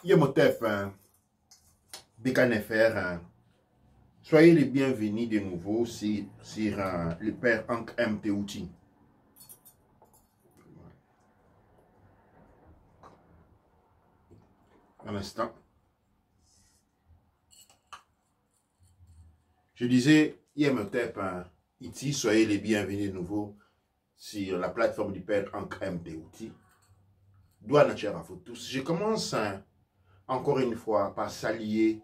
Yemotep, Bikanefer, soyez les bienvenus de nouveau sur le Père Ankh MTouti. Un instant. Je disais, Yemotep, ici, soyez les bienvenus de nouveau sur la plateforme du Père Ankh MTouti. Douane à vous tous. Je commence encore une fois par saluer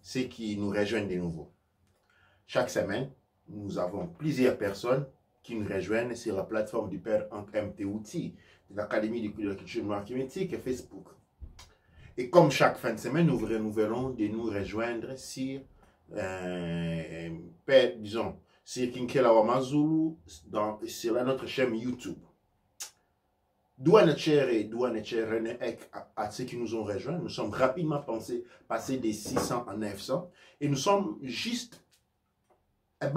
ceux qui nous rejoignent de nouveau. Chaque semaine, nous avons plusieurs personnes qui nous rejoignent sur la plateforme du Père Ankh MTouti, de l'Académie de la culture noire climatique et Facebook. Et comme chaque fin de semaine, nous vous renouvelons de nous rejoindre sur, disons, sur Kinkela Wamazulu, sur notre chaîne YouTube. Douane Cher à ceux qui nous ont rejoints. Nous sommes rapidement passés des 600 à 900 et nous sommes juste à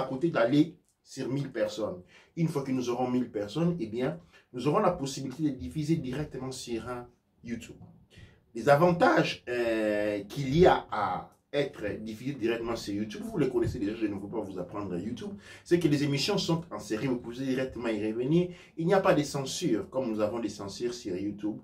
côté d'aller sur 1000 personnes. Une fois que nous aurons 1000 personnes, eh bien, nous aurons la possibilité de diffuser directement sur YouTube. Les avantages qu'il y a à être diffusé directement sur YouTube, vous les connaissez déjà, je ne veux pas vous apprendre YouTube, c'est que les émissions sont en série, vous pouvez directement y revenir. Il n'y a pas de censure, comme nous avons des censures sur YouTube.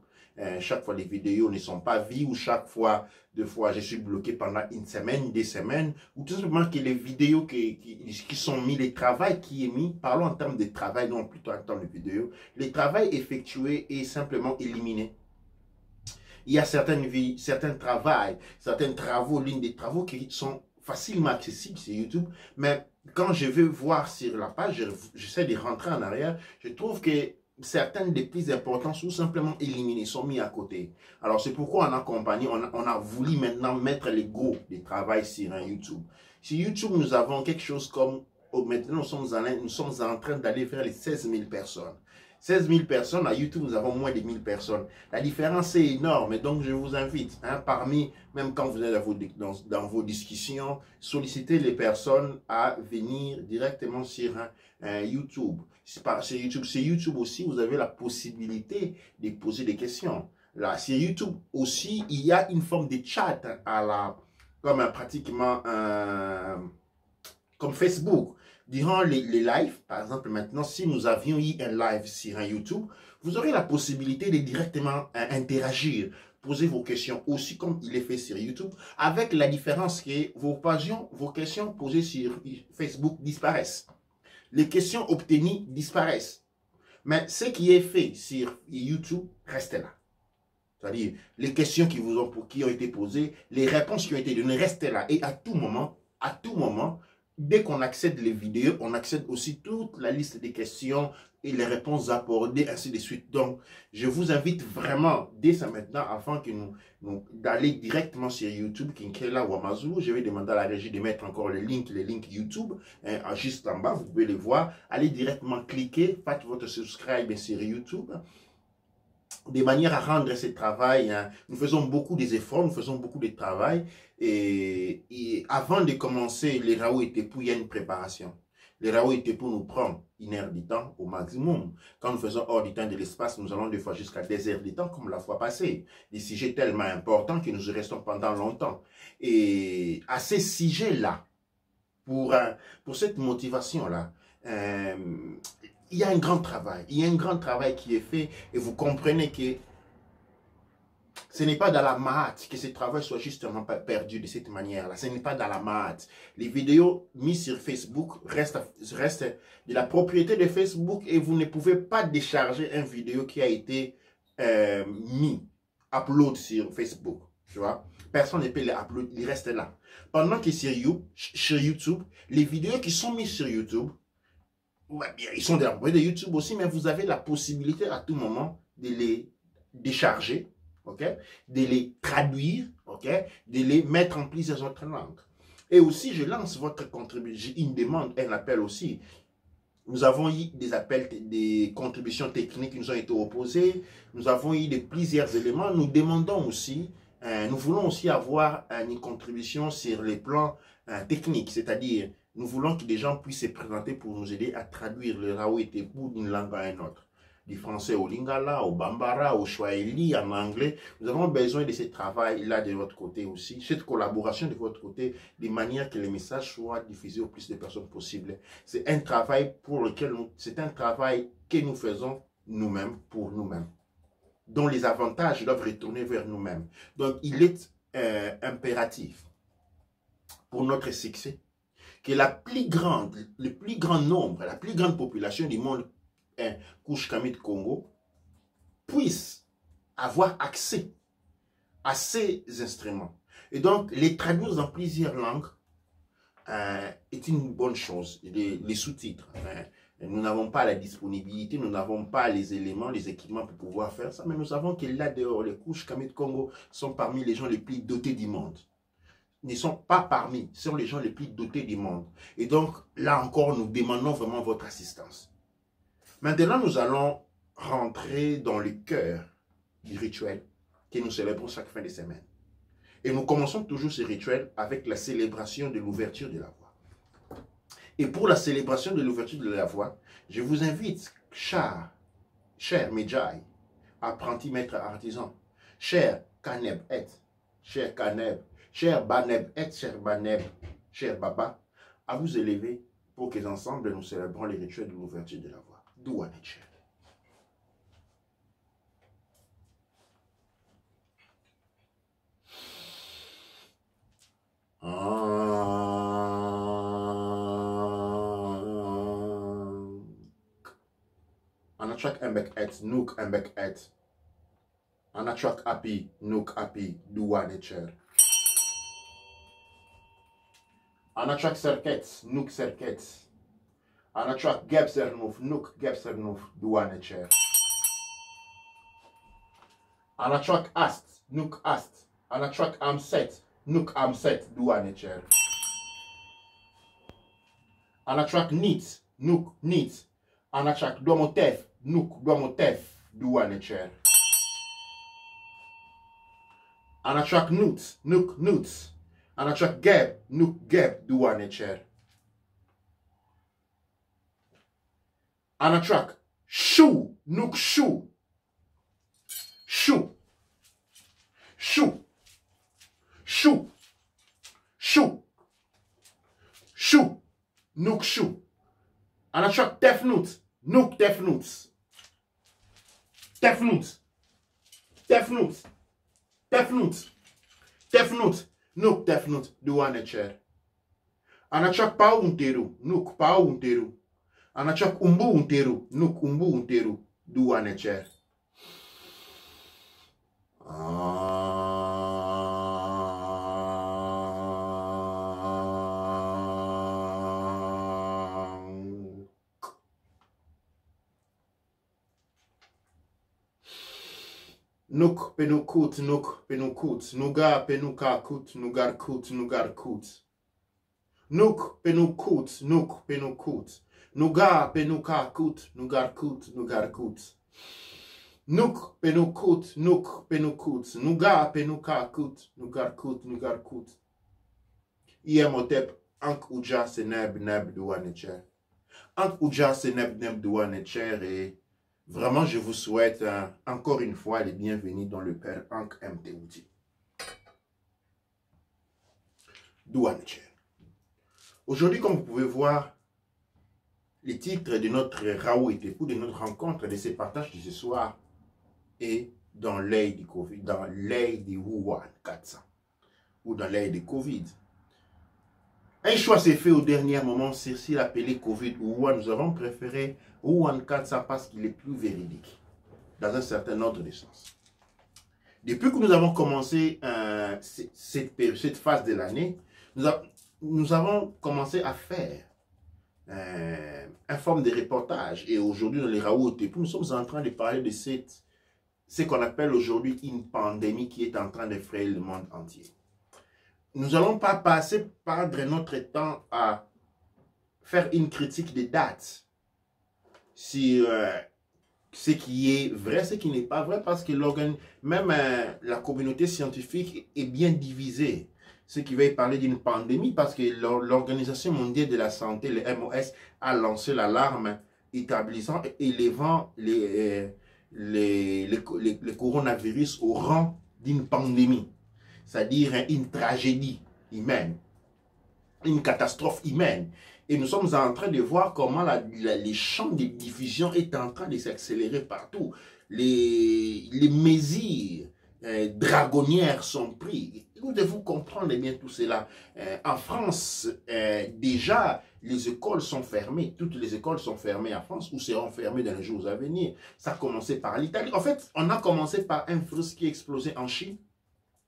Chaque fois, les vidéos ne sont pas vues, ou chaque fois, deux fois, je suis bloqué pendant une semaine, des semaines, ou tout simplement que les vidéos qui sont mises, le travail qui est mis, parlons en termes de travail, non plutôt en termes de vidéos, le travail effectué est simplement éliminé. Il y a certains travaux, lignes de travaux qui sont facilement accessibles sur YouTube. Mais quand je veux voir sur la page, j'essaie de rentrer en arrière, je trouve que certaines des plus importantes sont simplement éliminées, sont mises à côté. Alors c'est pourquoi on a voulu maintenant mettre les gros des travail sur YouTube. Sur YouTube, nous avons quelque chose comme, maintenant nous sommes en train d'aller vers les 16 000 personnes. 16 000 personnes, à YouTube, nous avons moins de 1000 personnes. La différence est énorme, donc je vous invite, même quand vous êtes dans vos discussions, sollicitez les personnes à venir directement sur YouTube. Sur YouTube aussi, vous avez la possibilité de poser des questions. Là, sur YouTube aussi, il y a une forme de chat pratiquement comme Facebook. Durant les lives, par exemple, maintenant, si nous avions eu un live sur YouTube, vous aurez la possibilité de directement interagir, poser vos questions aussi comme il est fait sur YouTube, avec la différence que vos questions posées sur Facebook disparaissent. Les questions obtenues disparaissent. Mais ce qui est fait sur YouTube reste là. C'est-à-dire, les questions qui ont été posées, les réponses qui ont été données restent là. Et à tout moment, dès qu'on accède les vidéos, on accède aussi toute la liste des questions et les réponses abordées, ainsi de suite. Donc, je vous invite vraiment, dès ça maintenant, afin que d'aller directement sur YouTube, Kinkela Wamazulu. Je vais demander à la régie de mettre encore les links YouTube, juste en bas, vous pouvez les voir. Allez directement cliquer, faites votre subscribe sur YouTube, de manière à rendre ce travail. Nous faisons beaucoup d'efforts, nous faisons beaucoup de travail. Et avant de commencer, les RAO étaient pour, il y a une préparation. Les RAO étaient pour nous prendre 1 heure de temps au maximum. Quand nous faisons hors du temps de l'espace, nous allons des fois jusqu'à 2 heures de temps, comme la fois passée. Des sujets tellement importants que nous restons pendant longtemps. Et à ces sujets-là, pour cette motivation-là, il y a un grand travail. Il y a un grand travail qui est fait et vous comprenez que Ce n'est pas dans la maths que ce travail soit justement pas perdu de cette manière-là. Ce n'est pas dans la maths. Les vidéos mises sur Facebook restent de la propriété de Facebook et vous ne pouvez pas décharger une vidéo qui a été upload sur Facebook. Tu vois? Personne ne peut les upload, il reste là. Pendant que sur YouTube, les vidéos qui sont mises sur YouTube, ouais, bien, ils sont de la propriété de YouTube aussi, mais vous avez la possibilité à tout moment de les décharger, ok, de les traduire, ok, de les mettre en plusieurs autres langues. Et aussi, je lance votre contribution, une demande, un appel aussi. Nous avons eu des appels, des contributions techniques qui nous ont été opposées. Nous avons eu plusieurs éléments. Nous demandons aussi, nous voulons aussi avoir une contribution sur les plans techniques, c'est-à-dire nous voulons que des gens puissent se présenter pour nous aider à traduire le Raoult Tepu d'une langue à une autre. Du français au Lingala, au Bambara, au Swahili, en anglais. Nous avons besoin de ce travail-là de votre côté aussi, cette collaboration de votre côté, de manière que les messages soient diffusés au plus de personnes possible. C'est un travail pour lequel c'est un travail que nous faisons nous-mêmes, pour nous-mêmes, dont les avantages doivent retourner vers nous-mêmes. Donc, il est impératif pour notre succès que le plus grand nombre, la plus grande population du monde Couche Kamit Congo puisse avoir accès à ces instruments. Et donc, les traduire dans plusieurs langues est une bonne chose. Les sous-titres. Nous n'avons pas la disponibilité, nous n'avons pas les éléments, les équipements pour pouvoir faire ça, mais nous savons que là dehors, les Couches Kamit Congo sont parmi les gens les plus dotés du monde. Ils ne sont pas parmi, ce sont les gens les plus dotés du monde. Et donc, là encore, nous demandons vraiment votre assistance. Maintenant, nous allons rentrer dans le cœur du rituel que nous célébrons chaque fin de semaine. Et nous commençons toujours ce rituel avec la célébration de l'ouverture de la voie. Et pour la célébration de l'ouverture de la voie, je vous invite, cher Medjay, apprenti maître artisan, cher Kaneb et, cher Kaneb, cher Baneb et, cher Baneb, cher Baba, à vous élever pour que ensemble nous célébrons les rituels de l'ouverture de la voie. Douane Tchèque. Anachak embek et, nouk embek et. Anachak api, nouk api, douane Tchèque. Anachak serket, nouk serket. Anachak geb sernouf, nouk geb sernouf, douane Tchèque. Anachak ast, nouk ast. Anachak amset, nouk amset, douane Tchèque. Anachak nit, nouk nit. Anachak domotef, nouk domotef, douane Tchèque. Anachak nut, nouk nut. Anachak geb, nouk geb, douane Tchèque. Anachak chou, nouk chou. Chou. Chou. Chou. Chou. Chou. Nouk chou. Anachak tefnout, nouk tefnout. Tefnout. Tefnout. Tefnout. Tefnout. Nouk tefnout, douane Tchèque. Anachak pa unteru, nouk pa unteru. Anachak umbu unteru, nouk umbu unteru, douane Tchèque. Nouk penoukout, nouk penoukout, nouga penouka kout, nougar kout, nougar kout. Nouk penoukout, nouk penoukout, nouga penouka kout, nougar kout, nougar kout. Nouk penoukout, nouk penoukout, nouga penouka kout, nougar kout, nougar kout. Iemotep ank uja seneb neb douane Tchèque. Ank uja seneb neb douane Tchèque et vraiment, je vous souhaite encore une fois les bienvenus dans le Père Ank Mtouti. Douane Tchèque. Aujourd'hui, comme vous pouvez voir, le titre de notre Raoult Tepu, de notre rencontre, de ce partage de ce soir, est dans l'œil du Covid, dans l'œil du Wuhan 400 ou dans l'œil du Covid. Un choix s'est fait au dernier moment, c'est s'il appelé Covid ou Wuhan. Nous avons préféré Wuhan 400 parce qu'il est plus véridique, dans un certain ordre de sens. Depuis que nous avons commencé cette phase de l'année, nous avons commencé à faire une forme de reportage. Et aujourd'hui, dans les Raoult, nous sommes en train de parler de ce qu'on appelle aujourd'hui une pandémie qui est en train d'effrayer le monde entier. Nous n'allons pas perdre notre temps à faire une critique des dates sur ce qui est vrai, ce qui n'est pas vrai, parce que même la communauté scientifique est bien divisée. Ce qui va parler d'une pandémie, parce que l'Organisation mondiale de la santé, le MOS, a lancé l'alarme établissant et élevant le coronavirus au rang d'une pandémie, c'est-à-dire une tragédie humaine, une catastrophe humaine. Et nous sommes en train de voir comment les champs de diffusion est en train de s'accélérer partout. Les mesures dragonnières sont prises. Vous devez comprendre bien tout cela. En France, déjà, les écoles sont fermées. Toutes les écoles sont fermées en France ou seront fermées dans les jours à venir. Ça a commencé par l'Italie. En fait, on a commencé par un virus qui a explosé en Chine,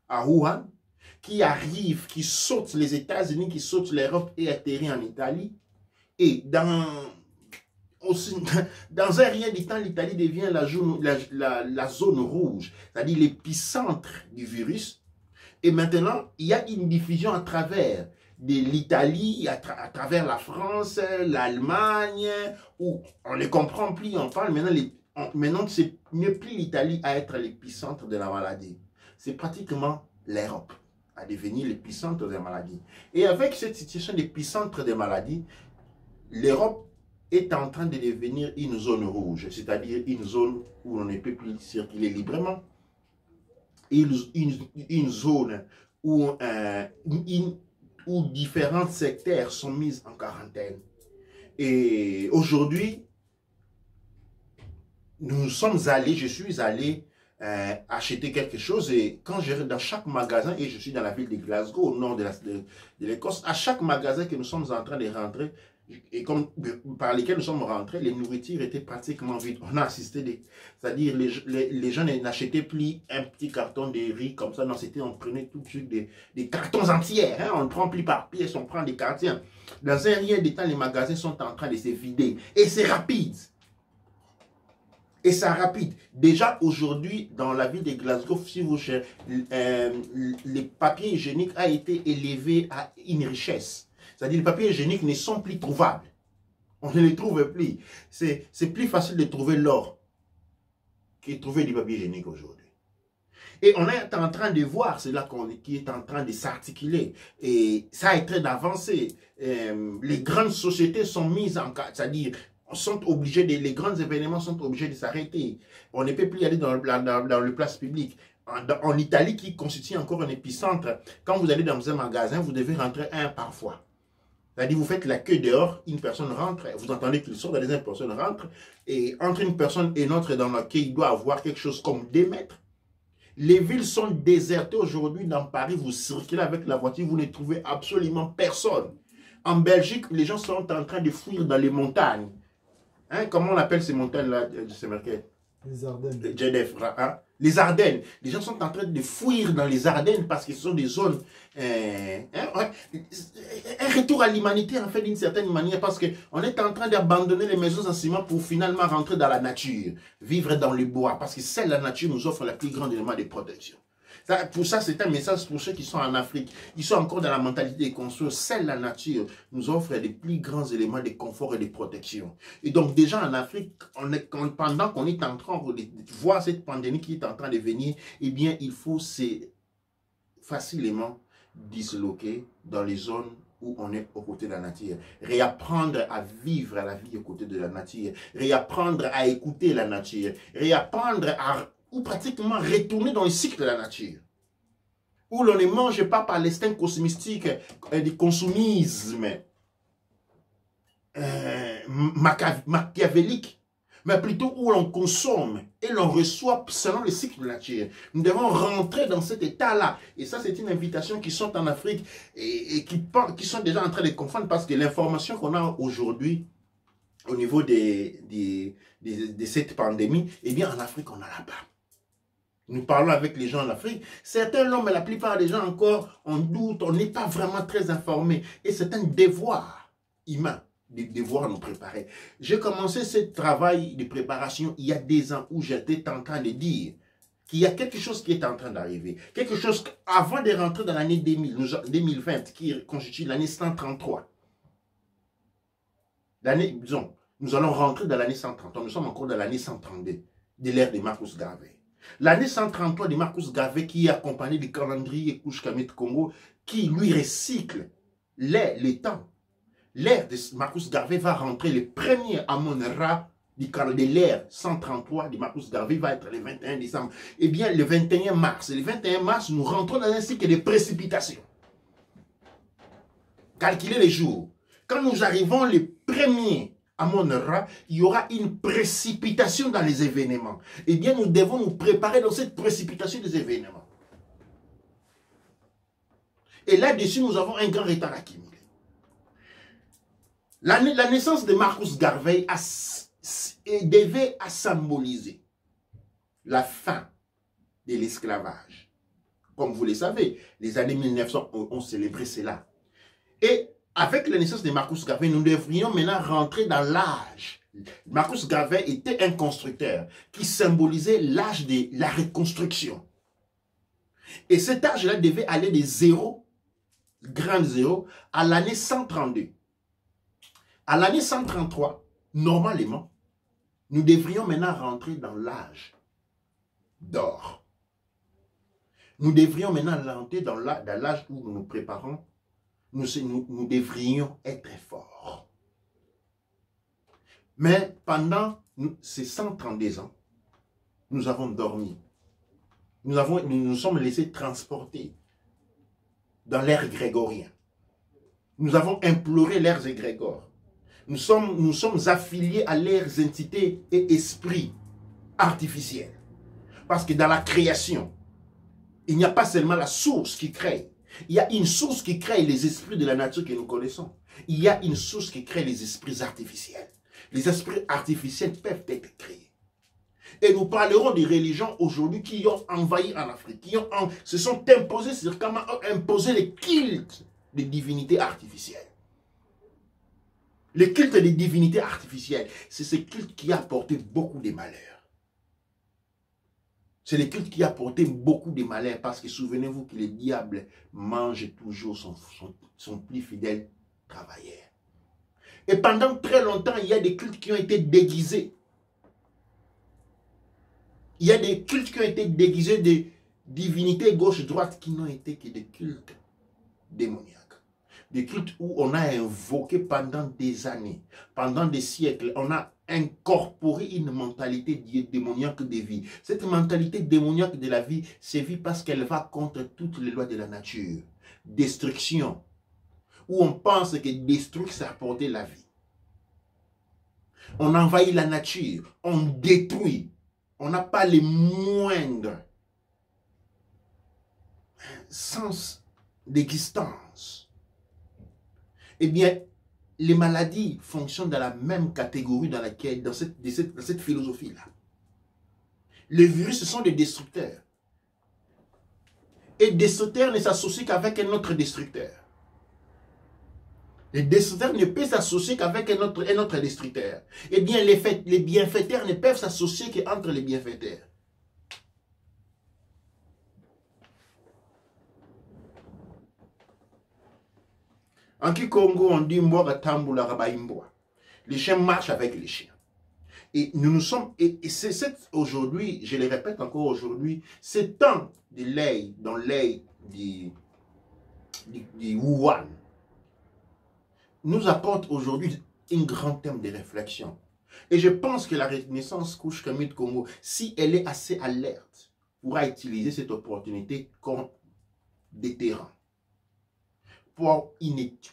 à Wuhan, qui arrive, qui saute les États-Unis, qui saute l'Europe et atterrit en Italie. Et dans un rien du temps, l'Italie devient la zone rouge, c'est-à-dire l'épicentre du virus. Et maintenant, il y a une diffusion à travers l'Italie, à travers la France, l'Allemagne, où on ne comprend plus, on parle maintenant ce n'est plus l'Italie à être l'épicentre de la maladie. C'est pratiquement l'Europe à devenir l'épicentre des maladies. Et avec cette situation d'épicentre des maladies, l'Europe est en train de devenir une zone rouge, c'est-à-dire une zone où on ne peut plus circuler librement. Une zone où différents secteurs sont mis en quarantaine. Et aujourd'hui, je suis allé acheter quelque chose, et quand je rentre dans chaque magasin, et je suis dans la ville de Glasgow, au nord de l'Écosse, à chaque magasin que nous sommes en train de rentrer, et par lesquels nous sommes rentrés, les nourritures étaient pratiquement vides. On a assisté, c'est-à-dire les gens n'achetaient plus un petit carton de riz comme ça, non, on prenait tout de suite des cartons entiers, hein, on ne prend plus par pièce, on prend des cartons. Dans un rien de temps, les magasins sont en train de se vider, et c'est rapide. Et c'est rapide. Déjà aujourd'hui, dans la ville de Glasgow, si vous cherchez, les papiers hygiéniques a été élevé à une richesse. C'est-à-dire les papiers hygiéniques ne sont plus trouvables. On ne les trouve plus. C'est plus facile de trouver l'or que de trouver du papier hygiénique aujourd'hui. Et on est en train de voir cela qui est en train de s'articuler. Et ça a été d'avancée. Les grandes sociétés sont mises en cas, c'est-à-dire sont obligés les grands événements sont obligés de s'arrêter. On ne peut plus aller dans le place publique. En Italie, qui constitue encore un épicentre, quand vous allez dans un magasin, vous devez rentrer un par fois. C'est-à-dire, vous faites la queue dehors, une personne rentre, vous entendez qu'il sort, la deuxième personne rentre, et entre une personne et une autre dans laquelle il doit avoir quelque chose comme 2 mètres. Les villes sont désertées aujourd'hui. Dans Paris, vous circulez avec la voiture, vous ne trouvez absolument personne. En Belgique, les gens sont en train de fuir dans les montagnes. Hein, comment on appelle ces montagnes-là, les Ardennes. Hein? Les Ardennes. Les gens sont en train de fuir dans les Ardennes parce que ce sont des zones... un retour à l'humanité, en fait, d'une certaine manière, parce qu'on est en train d'abandonner les maisons en ciment pour finalement rentrer dans la nature, vivre dans le bois, parce que seule la nature nous offre la plus grande élément de protection. Pour ça, c'est un message pour ceux qui sont en Afrique. Ils sont encore dans la mentalité de construire. Seule la nature nous offre les plus grands éléments de confort et de protection. Et donc, déjà en Afrique, pendant qu'on est en train de voir cette pandémie qui est en train de venir, eh bien, il faut facilement disloquer dans les zones où on est aux côtés de la nature. Réapprendre à vivre la vie aux côtés de la nature. Réapprendre à écouter la nature. Réapprendre à... ou pratiquement retourner dans le cycle de la nature, où l'on ne mange pas par l'instinct cosmistique du consumisme machiavélique, mais plutôt où l'on consomme et l'on reçoit selon le cycle de la nature. Nous devons rentrer dans cet état-là. Et ça, c'est une invitation qui sont en Afrique et qui sont déjà en train de confondre parce que l'information qu'on a aujourd'hui au niveau de cette pandémie, eh bien, en Afrique, on a là-bas. Nous parlons avec les gens en Afrique. Certains l'ont, mais la plupart des gens encore, on doute, on n'est pas vraiment très informés. Et c'est un devoir humain de devoir nous préparer. J'ai commencé ce travail de préparation il y a des ans où j'étais en train de dire qu'il y a quelque chose qui est en train d'arriver. Quelque chose avant de rentrer dans l'année 2020, qui constitue l'année 133. Disons, nous allons rentrer dans l'année 133. Nous sommes encore dans l'année 132 de l'ère de Marcus Garvey. L'année 133 de Marcus Garvey qui est accompagné du calendrier Kushkamit Congo qui lui recycle les temps. L'ère de Marcus Garvey va rentrer le premier Amon-Ra de l'ère 133 de Marcus Garvey va être le 21 décembre. Eh bien, le 21 mars. Le 21 mars, nous rentrons dans un cycle de précipitation. Calculez les jours. Quand nous arrivons le premier Amon-Ra, il y aura une précipitation dans les événements. Eh bien, nous devons nous préparer dans cette précipitation des événements. Et là-dessus, nous avons un grand retard accumulé. La naissance de Marcus Garvey devait symboliser la fin de l'esclavage. Comme vous le savez, les années 1900 ont célébré cela. Et avec la naissance de Marcus Garvey, nous devrions maintenant rentrer dans l'âge. Marcus Garvey était un constructeur qui symbolisait l'âge de la reconstruction. Et cet âge-là devait aller de 0, grand 0, à l'année 132. À l'année 133, normalement, nous devrions maintenant rentrer dans l'âge d'or. Nous devrions maintenant rentrer dans l'âge où nous nous préparons. Nous devrions être forts. Mais pendant ces 132 ans, nous avons dormi. Nous nous sommes laissés transporter dans l'ère grégorien. Nous avons imploré l'ère égrégore. Nous sommes affiliés à l'ère entités et esprits artificiels. Parce que dans la création, il n'y a pas seulement la source qui crée. Il y a une source qui crée les esprits de la nature que nous connaissons. Il y a une source qui crée les esprits artificiels. Les esprits artificiels peuvent être créés. Et nous parlerons des religions aujourd'hui qui ont envahi en Afrique, qui se sont imposées sur comment imposer les cultes des divinités artificielles. Le culte des divinités artificielles, c'est ce culte qui a apporté beaucoup de malheurs. C'est le culte qui a apporté beaucoup de malheurs parce que souvenez-vous que le diable mange toujours son plus fidèle travailleur. Et pendant très longtemps, il y a des cultes qui ont été déguisés. Il y a des cultes qui ont été déguisés de divinités gauche-droite qui n'ont été que des cultes démoniaques. Des cultes où on a invoqué pendant des années, pendant des siècles, on a incorporé une mentalité démoniaque de vie. Cette mentalité démoniaque de la vie sévit parce qu'elle va contre toutes les lois de la nature. Destruction, où on pense que détruire, c'est apporter la vie. On envahit la nature, on détruit. On n'a pas les moindres sens d'existence. Eh bien, les maladies fonctionnent dans la même catégorie dans cette philosophie-là. Les virus, ce sont des destructeurs. Et destructeur ne s'associe qu'avec un autre destructeur. Les destructeurs ne peuvent s'associer qu'avec un autre destructeur. Eh bien, les bienfaiteurs ne peuvent s'associer qu'entre les bienfaiteurs. En Kikongo, on dit les chiens marchent avec les chiens. Et nous sommes, et c'est aujourd'hui, je le répète encore aujourd'hui, c'est temps de l'œil, dans l'œil du Wuhan, nous apporte aujourd'hui un grand thème de réflexion. Et je pense que la Renaissance Kushkamit Congo, si elle est assez alerte, pourra utiliser cette opportunité comme déterrant.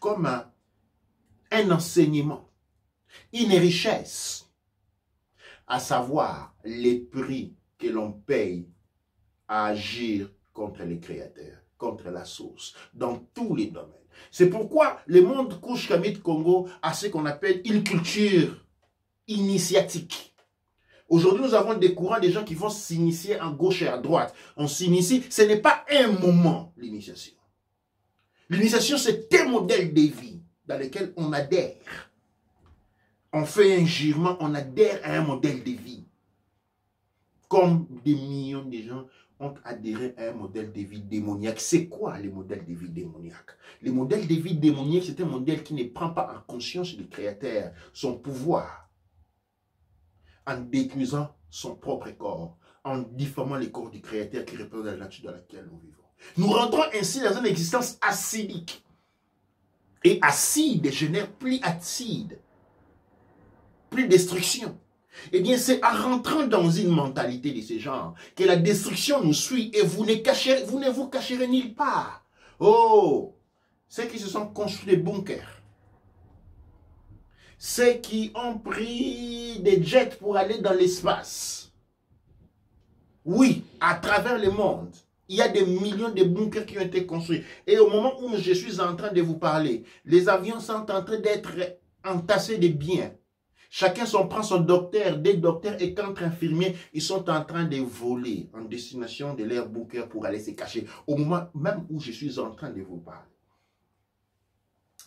Comme un enseignement, une richesse. à savoir les prix que l'on paye à agir contre les créateurs, contre la source, dans tous les domaines. C'est pourquoi le monde Kush Kamit Congo a ce qu'on appelle une culture initiatique. Aujourd'hui, nous avons des courants, des gens qui vont s'initier à gauche et à droite. On s'initie, ce n'est pas un moment, l'initiation. L'initiation, c'est un modèle de vie dans lequel on adhère. On fait un jurement, on adhère à un modèle de vie. Comme des millions de gens ont adhéré à un modèle de vie démoniaque. C'est quoi le modèle de vie démoniaque? Le modèle de vie démoniaque, c'est un modèle qui ne prend pas en conscience du Créateur, son pouvoir, en détruisant son propre corps, en diffamant le corps du Créateur qui représente la nature dans laquelle nous vivons. Nous rentrons ainsi dans une existence acidique. Et acide génère plus acide, plus destruction. Eh bien, c'est en rentrant dans une mentalité de ce genre que la destruction nous suit et vous ne vous cacherez nulle part. Oh, ceux qui se sont construits des bunkers, ceux qui ont pris des jets pour aller dans l'espace. Oui, à travers le monde, il y a des millions de bunkers qui ont été construits. Et au moment où je suis en train de vous parler, les avions sont en train d'être entassés de biens. Chacun prend son docteur, des docteurs et contre infirmiers, ils sont en train de voler en destination de leur bunker pour aller se cacher. Au moment même où je suis en train de vous parler.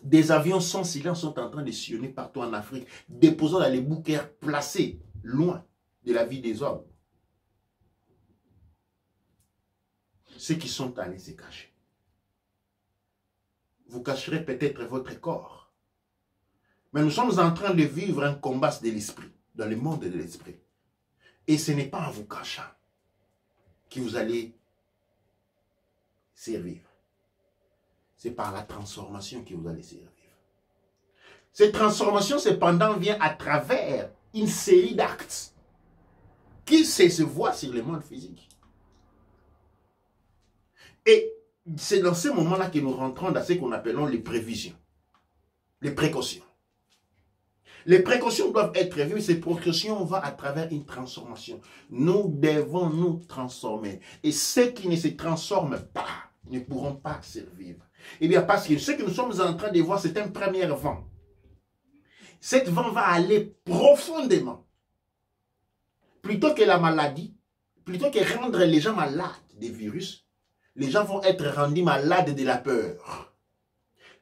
Des avions sans silence sont en train de sillonner partout en Afrique, déposant dans les bunkers placés loin de la vie des hommes. Ceux qui sont allés se cacher. Vous cacherez peut-être votre corps. Mais nous sommes en train de vivre un combat de l'esprit, dans le monde de l'esprit. Et ce n'est pas en vous cachant que vous allez servir. C'est par la transformation que vous allez servir. Cette transformation, cependant, vient à travers une série d'actes qui se voient sur le monde physique. Et c'est dans ce moment-là que nous rentrons dans ce qu'on appelle les prévisions, les précautions. Les précautions doivent être vues, ces précautions vont à travers une transformation. Nous devons nous transformer. Et ceux qui ne se transforment pas ne pourront pas survivre. Eh bien, parce que ce que nous sommes en train de voir, c'est un premier vent. Cet vent va aller profondément. Plutôt que la maladie, plutôt que rendre les gens malades des virus, les gens vont être rendus malades de la peur.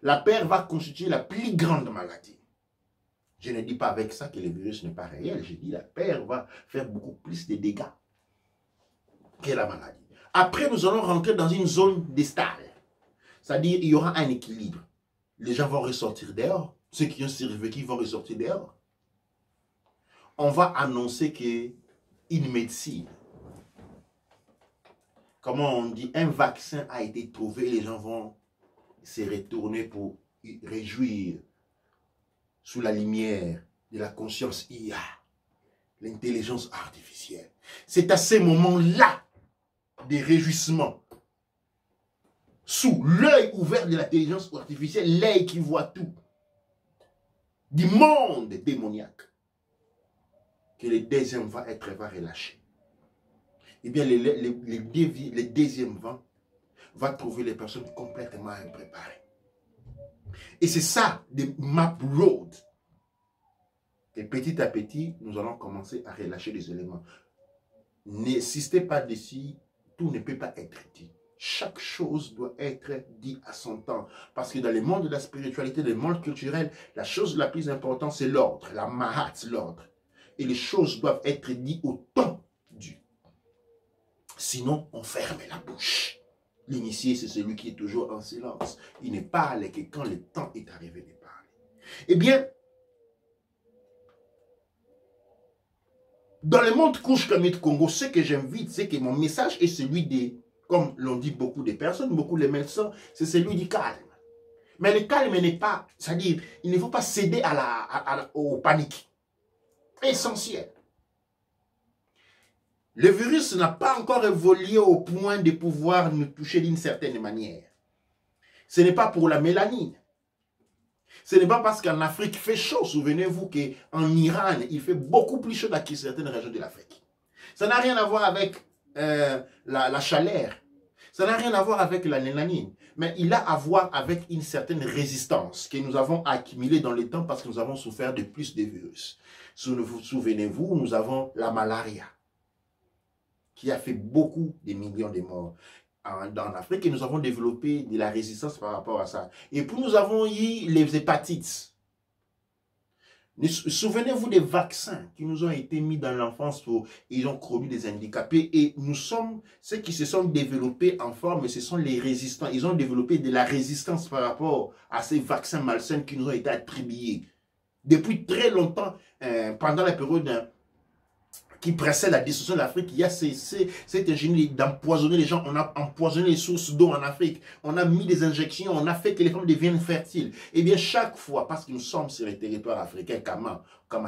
La peur va constituer la plus grande maladie. Je ne dis pas avec ça que le virus n'est pas réel. Je dis que la peur va faire beaucoup plus de dégâts que la maladie. Après, nous allons rentrer dans une zone distale. C'est-à-dire qu'il y aura un équilibre. Les gens vont ressortir dehors. Ceux qui ont survécu vont ressortir dehors. On va annoncer qu'une médecine, comment on dit, un vaccin a été trouvé. Les gens vont se retourner pour réjouir sous la lumière de la conscience IA, l'intelligence artificielle. C'est à ces moments-là des réjouissements, sous l'œil ouvert de l'intelligence artificielle, l'œil qui voit tout, du monde démoniaque, que le deuxième vent va relâcher. Eh bien, le deuxième vent va trouver les personnes complètement impréparées. Et c'est ça, des map road. Et petit à petit, nous allons commencer à relâcher les éléments. N'insistez pas dessus, tout ne peut pas être dit. Chaque chose doit être dit à son temps. Parce que dans le monde de la spiritualité, dans le monde culturel, la chose la plus importante, c'est l'ordre, la mahat, l'ordre. Et les choses doivent être dites au temps dû. Sinon, on ferme la bouche. L'initié, c'est celui qui est toujours en silence. Il ne parle que quand le temps est arrivé de parler. Eh bien, dans le monde Kush Kamit Congo, ce que j'invite, c'est que mon message est celui des, comme l'ont dit beaucoup de personnes, beaucoup de médecins, c'est celui du calme. Mais le calme n'est pas, c'est-à-dire, il ne faut pas céder aux paniques. Essentiel. Le virus n'a pas encore évolué au point de pouvoir nous toucher d'une certaine manière. Ce n'est pas pour la mélanine. Ce n'est pas parce qu'en Afrique il fait chaud. Souvenez-vous qu'en Iran, il fait beaucoup plus chaud dans certaines régions de l'Afrique. Ça n'a rien à voir avec la chaleur. Ça n'a rien à voir avec la mélanine. Mais il a à voir avec une certaine résistance que nous avons accumulée dans le temps parce que nous avons souffert de plus de virus. Souvenez-vous, nous avons la malaria qui a fait beaucoup de millions de morts en Afrique et nous avons développé de la résistance par rapport à ça. Et puis nous avons eu les hépatites. Souvenez-vous des vaccins qui nous ont été mis dans l'enfance pour ils ont connu des handicapés et nous sommes ceux qui se sont développés en forme, ce sont les résistants. Ils ont développé de la résistance par rapport à ces vaccins malsains qui nous ont été attribués. Depuis très longtemps, pendant la période qui précède la destruction de l'Afrique, il y a cette ingénierie d'empoisonner les gens. On a empoisonné les sources d'eau en Afrique. On a mis des injections, on a fait que les femmes deviennent fertiles. Et bien chaque fois, parce que nous sommes sur les territoires africains, Kama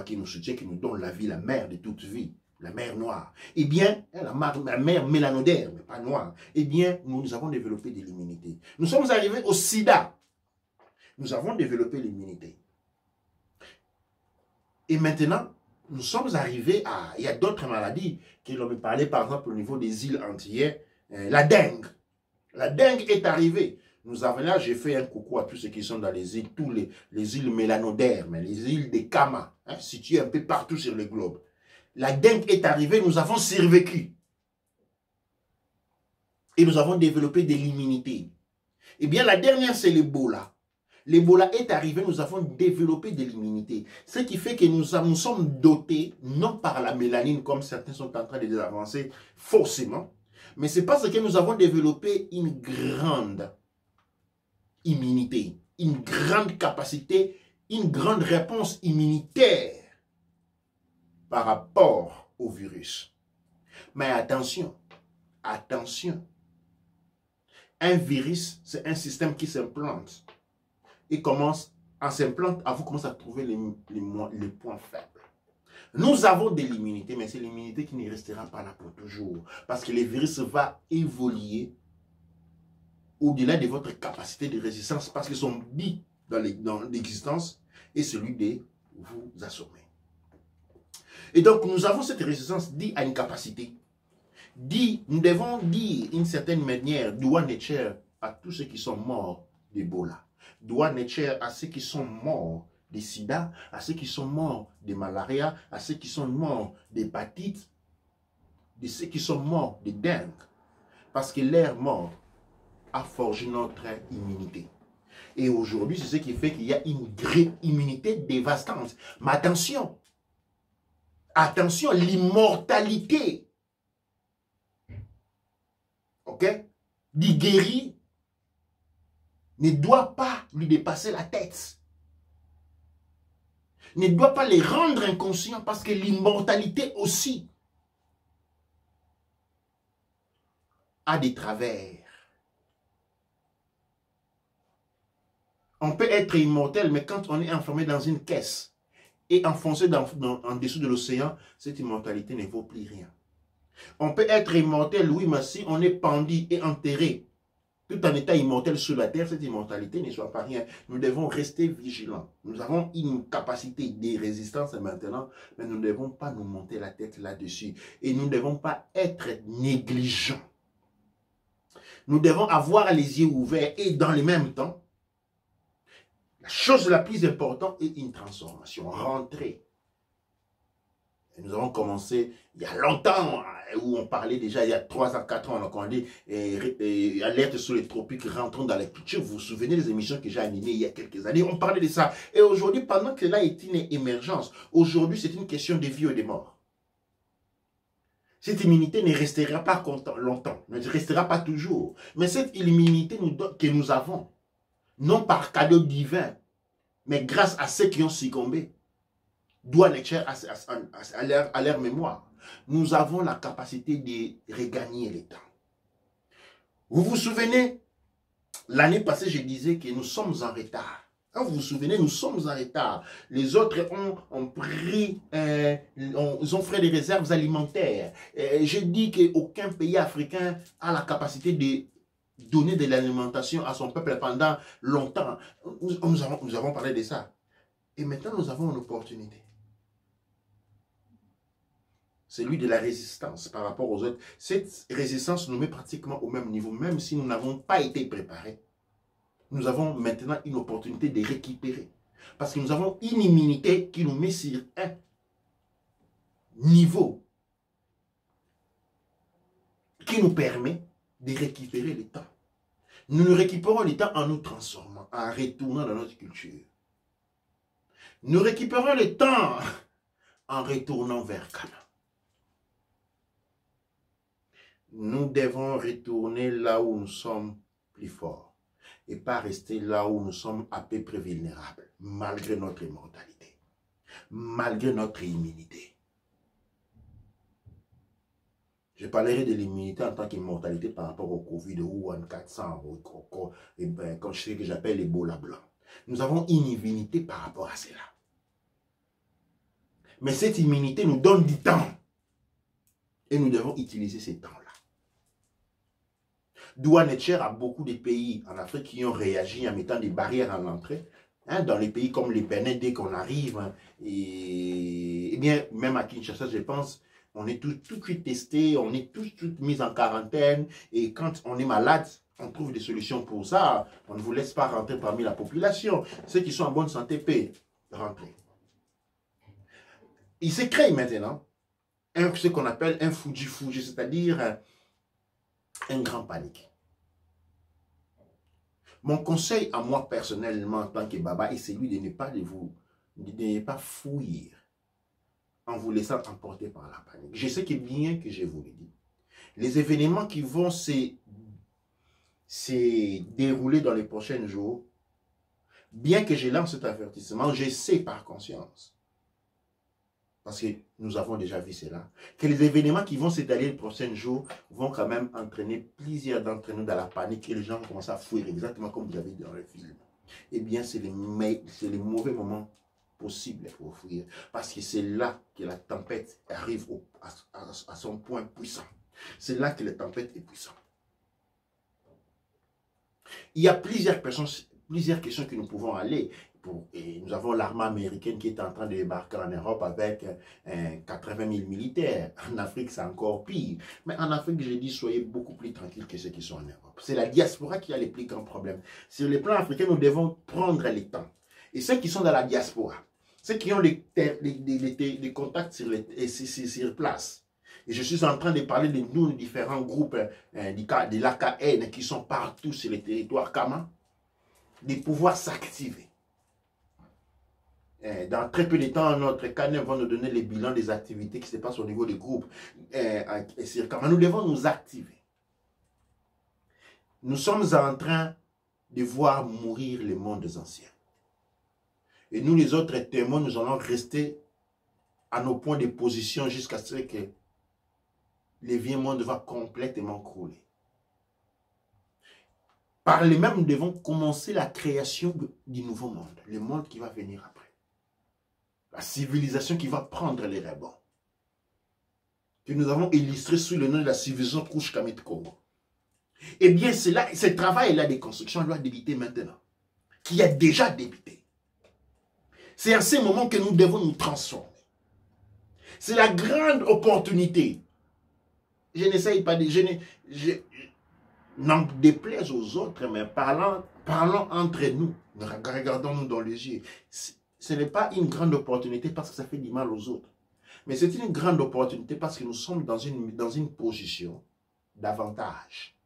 qui nous soutient, qui nous donne la vie, la mère de toute vie, la mer noire. Eh bien, la mer mélanodaire, mais pas noire. Eh bien, nous avons développé de l'immunité. Nous sommes arrivés au sida. Nous avons développé l'immunité. Et maintenant, nous sommes arrivés à... Il y a d'autres maladies qui l'ont parlé, par exemple, au niveau des îles antillaises. La dengue. La dengue est arrivée. Nous avons là, j'ai fait un coucou à tous ceux qui sont dans les îles, tous les îles mélanodaires, mais les îles des Kama, situées un peu partout sur le globe. La dengue est arrivée, nous avons survécu. Et nous avons développé de l'immunité. Eh bien, la dernière, c'est l'Ebola. L'Ebola est arrivé, nous avons développé de l'immunité. Ce qui fait que nous sommes dotés, non par la mélanine, comme certains sont en train de les avancer, forcément, mais c'est parce que nous avons développé une grande immunité, une grande capacité, une grande réponse immunitaire par rapport au virus. Mais attention, attention, un virus, c'est un système qui s'implante. Et commence à s'implante, vous commencez à trouver les points faibles. Nous avons de l'immunité, mais c'est l'immunité qui ne restera pas là pour toujours. Parce que le virus va évoluer au-delà de votre capacité de résistance, parce que son but dans l'existence est celui de vous assommer. Et donc, nous avons cette résistance due à une capacité. Nous devons dire d'une certaine manière, doigt nature à tous ceux qui sont morts d'Ebola. Doigt nature à ceux qui sont morts de sida, à ceux qui sont morts de malaria, à ceux qui sont morts d'hépatite, de ceux qui sont morts de dengue. Parce que leur mort a forgé notre immunité. Et aujourd'hui, c'est ce qui fait qu'il y a une immunité dévastante. Mais attention, attention, l'immortalité, ok, du guéri ne doit pas lui dépasser la tête. Ne doit pas les rendre inconscients parce que l'immortalité aussi a des travers. On peut être immortel, mais quand on est enfermé dans une caisse et enfoncé en dessous de l'océan, cette immortalité ne vaut plus rien. On peut être immortel, oui, mais si on est pendu et enterré tout en état immortel sur la terre, cette immortalité ne soit pas rien. Nous devons rester vigilants. Nous avons une capacité de résistance maintenant, mais nous ne devons pas nous monter la tête là-dessus. Et nous ne devons pas être négligents. Nous devons avoir les yeux ouverts et dans le même temps, la chose la plus importante est une transformation, rentrer. Et nous avons commencé il y a longtemps, où on parlait déjà, il y a 3 à 4 ans, on a dit alerte sur les tropiques, rentrons dans les cultures. Vous vous souvenez des émissions que j'ai animées il y a quelques années, on parlait de ça. Et aujourd'hui, pendant que là est une émergence, aujourd'hui c'est une question de vie ou de mort. Cette immunité ne restera pas longtemps, ne restera pas toujours. Mais cette immunité que nous avons, non par cadeau divin, mais grâce à ceux qui ont succombé, doit naître à leur mémoire. Nous avons la capacité de regagner le temps. Vous vous souvenez, l'année passée, je disais que nous sommes en retard. Quand vous vous souvenez, nous sommes en retard. Les autres ont pris, ils ont fait des réserves alimentaires. Je dis qu'aucun pays africain a la capacité de donner de l'alimentation à son peuple pendant longtemps. Nous avons parlé de ça. Et maintenant, nous avons une opportunité. C'est lui de la résistance par rapport aux autres. Cette résistance nous met pratiquement au même niveau, même si nous n'avons pas été préparés. Nous avons maintenant une opportunité de récupérer. Parce que nous avons une immunité qui nous met sur un niveau qui nous permet de récupérer le temps. Nous récupérons le temps en nous transformant, en retournant dans notre culture. Nous récupérons le temps en retournant vers Canaan. Nous devons retourner là où nous sommes plus forts et pas rester là où nous sommes à peu près vulnérables, malgré notre immortalité, malgré notre immunité. Je parlerai de l'immunité en tant qu'immortalité par rapport au Covid ou en 400, comme ce que j'appelle l'Ebola blanc. Nous avons une immunité par rapport à cela. Mais cette immunité nous donne du temps. Et nous devons utiliser ces temps-là. Douane chère à beaucoup de pays en Afrique qui ont réagi en mettant des barrières à l'entrée. Dans les pays comme les Bénin, dès qu'on arrive, et bien, même à Kinshasa, je pense, on est tout de suite testé, on est tout de suite mis en quarantaine. Et quand on est malade, on trouve des solutions pour ça. On ne vous laisse pas rentrer parmi la population. Ceux qui sont en bonne santé peuvent rentrer. Il se crée maintenant ce qu'on appelle un fuji-fuji, c'est-à-dire un grand panique. Mon conseil à moi personnellement en tant que Baba est celui de ne pas fuir en vous laissant emporter par la panique. Je sais que bien que je vous le dis, les événements qui vont se dérouler dans les prochains jours, bien que je lance cet avertissement, je sais par conscience, parce que nous avons déjà vu cela, que les événements qui vont s'étaler les prochains jours vont quand même entraîner plusieurs d'entre nous dans la panique et les gens commencent à fuir exactement comme vous avez dit dans le film. Eh bien, c'est les mauvais moments possibles pour fuir, parce que c'est là que la tempête arrive à son point puissant. C'est là que la tempête est puissante. Il y a plusieurs questions que nous pouvons aller. Et nous avons l'armée américaine qui est en train de débarquer en Europe avec 80 000 militaires. En Afrique, c'est encore pire. Mais en Afrique, je dis, soyez beaucoup plus tranquilles que ceux qui sont en Europe. C'est la diaspora qui a les plus grands problèmes. Sur le plan africain, nous devons prendre le temps. Et ceux qui sont dans la diaspora, ceux qui ont des contacts sur place, et je suis en train de parler de nous, différents groupes de l'AKN qui sont partout sur le territoire Kama, de pouvoir s'activer. Dans très peu de temps, notre canet va nous donner les bilans des activités qui se passent au niveau des groupes. Nous devons nous activer. Nous sommes en train de voir mourir les mondes anciens. Et nous, les autres témoins, nous allons rester à nos points de position jusqu'à ce que le vieux monde va complètement crouler. Par les mêmes, nous devons commencer la création du nouveau monde, le monde qui va venir après. La civilisation qui va prendre les rebonds. Que nous avons illustré sous le nom de la civilisation Kouch-Kamit Congo. Eh bien, ce travail-là de construction doit débuter maintenant. Qui a déjà débuté. C'est à ce moment que nous devons nous transformer. C'est la grande opportunité. Je n'essaye pas de... n'en déplaise aux autres, mais parlons entre nous. Regardons-nous dans les yeux. Ce n'est pas une grande opportunité parce que ça fait du mal aux autres. Mais c'est une grande opportunité parce que nous sommes dans une position d'avantage.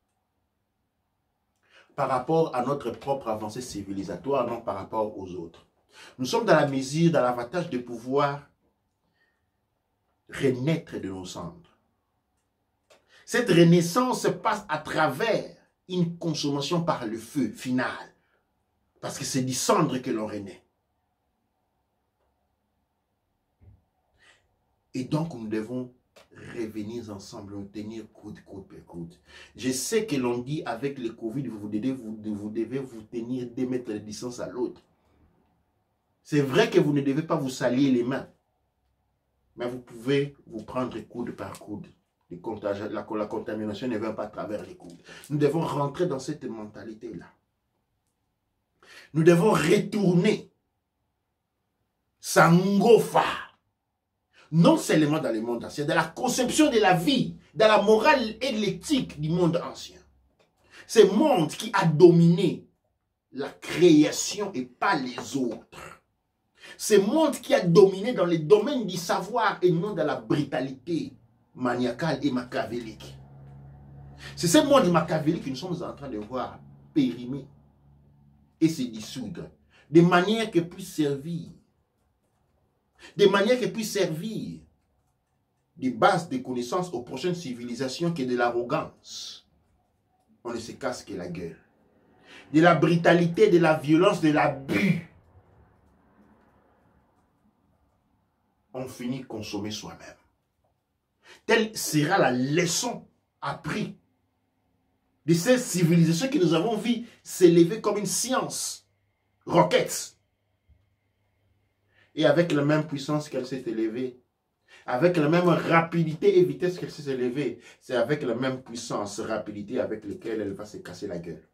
Par rapport à notre propre avancée civilisatoire, non par rapport aux autres. Nous sommes dans la mesure, dans l'avantage de pouvoir renaître de nos cendres. Cette renaissance se passe à travers une consommation par le feu final. Parce que c'est du cendre que l'on renaît. Et donc, nous devons revenir ensemble, nous tenir coude pour coude. Je sais que l'on dit avec le Covid, vous devez vous tenir 2 mètres de distance à l'autre. C'est vrai que vous ne devez pas vous salir les mains. Mais vous pouvez vous prendre coude par coude La contamination ne vient pas à travers les coudes. Nous devons rentrer dans cette mentalité-là. Nous devons retourner Sangofa. Non seulement dans le monde ancien, dans la conception de la vie, dans la morale et l'éthique du monde ancien. Ce monde qui a dominé la création et pas les autres. Ce monde qui a dominé dans les domaines du savoir et non dans la brutalité maniacale et machiavélique. C'est ce monde machiavélique que nous sommes en train de voir périmer et se dissoudre, de manière que puisse servir, de base de connaissances aux prochaines civilisations que de l'arrogance. On ne se casse que la gueule. De la brutalité, de la violence, de l'abus. On finit de consommer soi-même. Telle sera la leçon apprise de ces civilisations que nous avons vues s'élever comme une science, roquette. Et avec la même puissance qu'elle s'est élevée, avec la même rapidité et vitesse qu'elle s'est élevée, c'est avec la même puissance, rapidité avec laquelle elle va se casser la gueule.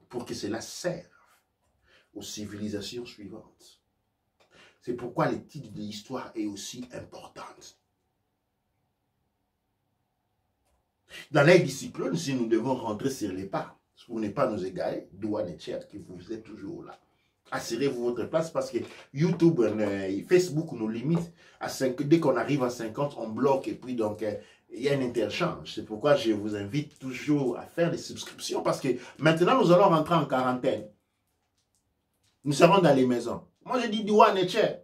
Pour que cela serve aux civilisations suivantes. C'est pourquoi l'étude de l'histoire est aussi importante. Dans l'ère du cyclone, si nous devons rentrer sur les pas, pour ne pas nous égarer, douane et tiers, que vous êtes toujours là. Assurez-vous votre place parce que YouTube, Facebook nous limite à 5. Dès qu'on arrive à 50, on bloque et puis donc il y a un interchange. C'est pourquoi je vous invite toujours à faire des subscriptions parce que maintenant nous allons rentrer en quarantaine. Nous serons dans les maisons. Moi je dis douane et tiers.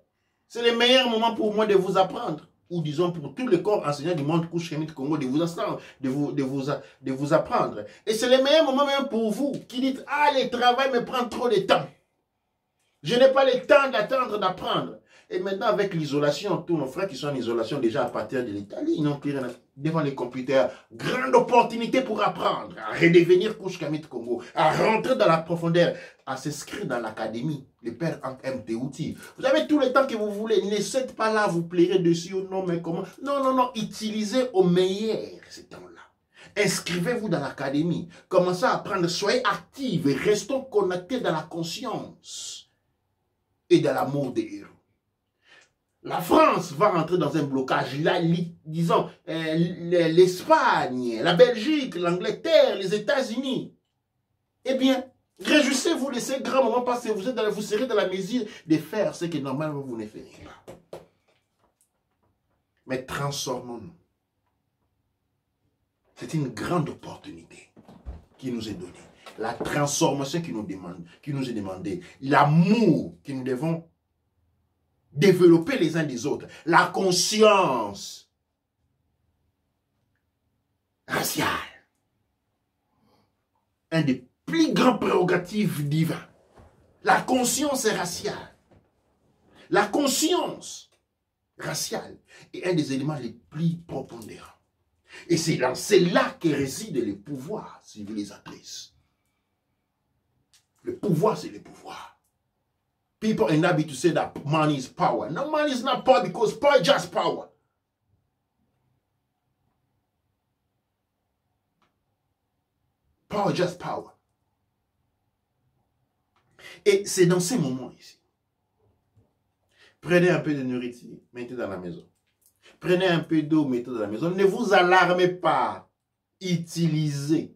C'est le meilleur moment pour moi de vous apprendre. Ou disons pour tous les corps enseignants du monde couche chimique Congo de vous apprendre. Et c'est le meilleur moment même pour vous qui dites « Ah, le travail me prend trop de temps. Je n'ai pas le temps d'attendre, d'apprendre. » Et maintenant avec l'isolation, tous nos frères qui sont en isolation déjà à partir de l'Italie, ils n'ont plus rien devant les computers. Grande opportunité pour apprendre, à redevenir couche chimique Congo, à rentrer dans la profondeur, à s'inscrire dans l'académie. Le père MT Outil. Vous avez tout le temps que vous voulez. Ne faites pas là, vous plairez dessus ou non, mais comment? Non, non, non. Utilisez au meilleur ce temps-là. Inscrivez-vous dans l'académie. Commencez à apprendre. Soyez actifs et restons connectés dans la conscience et dans l'amour des héros. La France va rentrer dans un blocage. Là, disons, l'Espagne, la Belgique, l'Angleterre, les États-Unis. Eh bien, réjouissez-vous de ces grands moments parce que vous serez dans la mesure de faire ce que normalement vous ne feriez pas. Mais transformons-nous. C'est une grande opportunité qui nous est donnée. La transformation qui nous est demandée. L'amour que nous devons développer les uns des autres. La conscience raciale. Un des plus grands prérogatives divins. La conscience raciale. La conscience raciale est un des éléments les plus prépondérants. Et c'est là que réside le pouvoir civilisatrice. Le pouvoir, c'est le pouvoir. People are happy to say that money is power. No, money is not power because power is just power. Power is just power. Et c'est dans ces moments ici. Prenez un peu de nourriture, mettez dans la maison. Prenez un peu d'eau, mettez dans la maison. Ne vous alarmez pas. Utilisez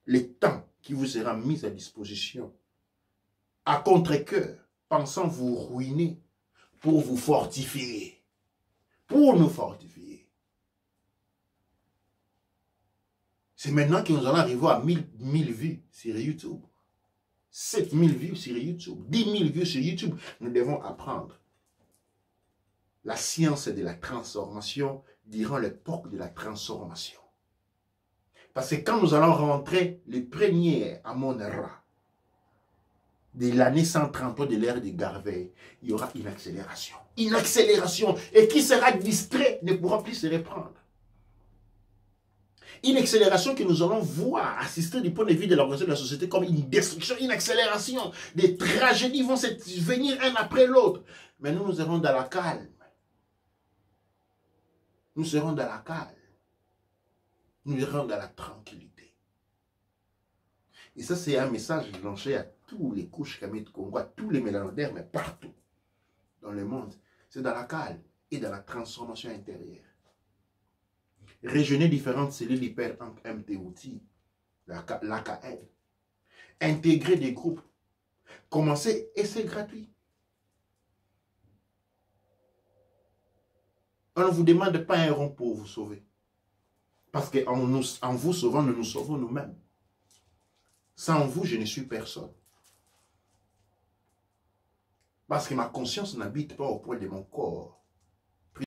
le temps qui vous sera mis à disposition à contre-cœur, pensant vous ruiner pour vous fortifier. Pour nous fortifier. C'est maintenant que nous allons arriver à 1000 vues sur YouTube. 7000 vues sur YouTube. 10 000 vues sur YouTube. Nous devons apprendre la science de la transformation durant l'époque de la transformation. Parce que quand nous allons rentrer le premier à Monera, de l'année 133 de l'ère de Garvey, il y aura une accélération. Une accélération. Et qui sera distrait ne pourra plus se reprendre. Une accélération que nous allons voir, assister du point de vue de l'organisation de la société comme une destruction, une accélération. Des tragédies vont venir un après l'autre. Mais nous serons dans la calme. Nous serons dans la calme. Nous serons dans la tranquillité. Et ça, c'est un message lancé à tous les couches Kamé de Congo, à tous les mélandaires, mais partout dans le monde. C'est dans la calme et dans la transformation intérieure. Régionner différentes cellules hyper MTOT, l'AKL. Intégrer des groupes. Commencer et c'est gratuit. On ne vous demande pas un rond pour vous sauver. Parce qu'en vous sauvant, nous nous sauvons nous-mêmes. Sans vous, je ne suis personne. Parce que ma conscience n'habite pas au point de mon corps.